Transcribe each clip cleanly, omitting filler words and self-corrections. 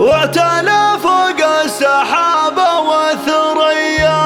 واعتلى فوق السحابة والثريا.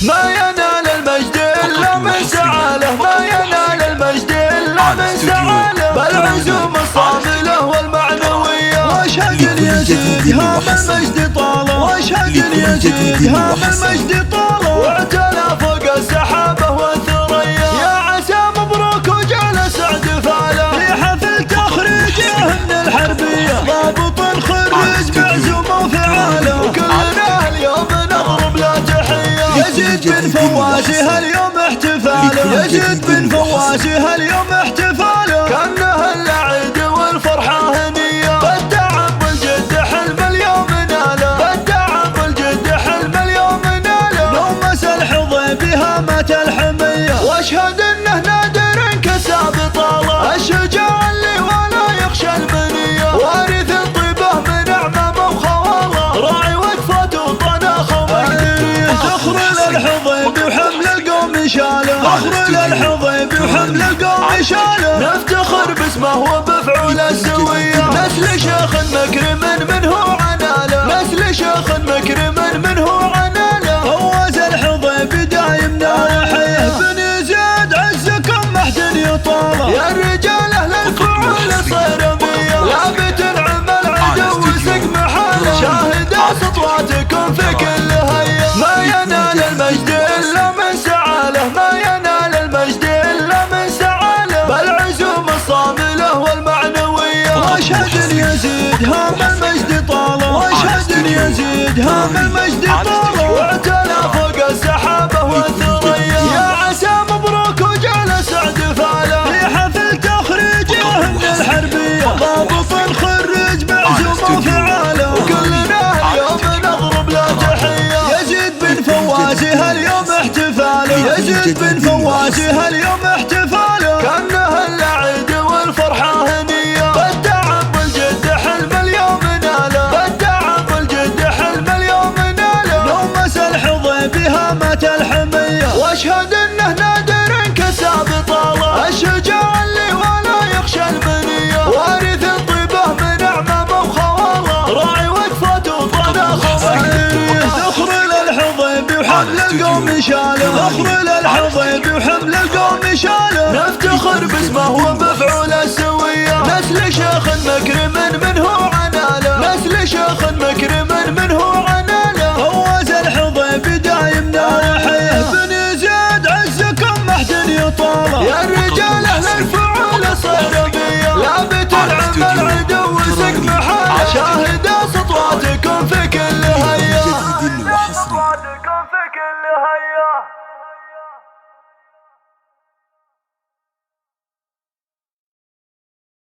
ما ينال المجد إلا من سعاله، ما ينال المجد إلا من سعاله، بالعزوم الصاملة والمعنوية. واشهد اليزيد هام المجد طاله، واشهد اليزيد هام المجد طاله، واعتلى فوق السحابة والثريا. يا عسى مبروك وجال سعد فاله، في حفل تخريجه من الحربية، ضابط خريج بعزومه وفعاله، وكلنا اليوم نضرب له تحية. يزيد بن فواسه اليوم احتفاله، يزيد بن فواسه اليوم احتفاله، كأنه العيد والفرحة هنية. بالتعب والجد حلم اليوم ناله، بالتعب والجد حلم اليوم ناله، نومس الحظيبي هامة الحمية. واشهد انه نادر كساب طاله، الشجاع اللي ولا يخشى المنية، وارث الطيبة من اعمامه وخواله، راعي وقفة وطناخه ومقدرية. فخر للحظيبي وحمل القوم شاله، فخر للحظيبي وحمل القوم شاله، نفتخر باسمه وبفعول السوية. نسل شيخ مكرم منه عناله، نسل شيخ مكرم منه عناله، فواز الحظيبي دايم ناحيه. بن يزيد عزكم محد يطاله، يا الرجال اهل الفعول صيرمية، لابد نعم العدو وسق محاله، شاهد سطواتكم في كل هيا. ما ينال المجد الا من سعاله، ما ينال المجد الا من سعاله، بالعزوم الصاملة والمعنوية. واشهد اليزيد هام المجد طاله، واشهد اليزيد هام المجد طاله، واعتلى فوق السحابة والثريا. يا عسى مبروك وجال سعد فاله، في حفل تخريجه من الحربية، ضابط خريج بعزومه وفعاله، وكلنا اليوم نضرب له تحية. يزيد بن فواسه اليوم احتفاله، يزيد بن فواسه اليوم احتفاله، كأنه العيد والفرحة هنية. بالتعب والجد حلم اليوم ناله، بالتعب والجد حلم اليوم ناله، نومس الحظيبي هامة الحمية. واشهد انه نادر كساب طاله، الشجاع اللي ولا يخشى المنية، وارث الطيبة من اعمامه وخواله، راعي وقفة وطناخه ومقدرية. فخر للحظيبي وحمل القوم شاله، فخر للحظيبي وحمل القوم شاله، نفتخر باسمه وبفعول السوية. نسل شيخ مكرم منه عناله، نسل شيخ مكرم منه عناله، فواز الحظيبي دايم ناحيه. بن يزيد عزكم محد يطاله، يا الرجال اهل الفعول صيرمية، لابد نعم العدو وسق محاله، شاهد سطواتكم في كل هيا.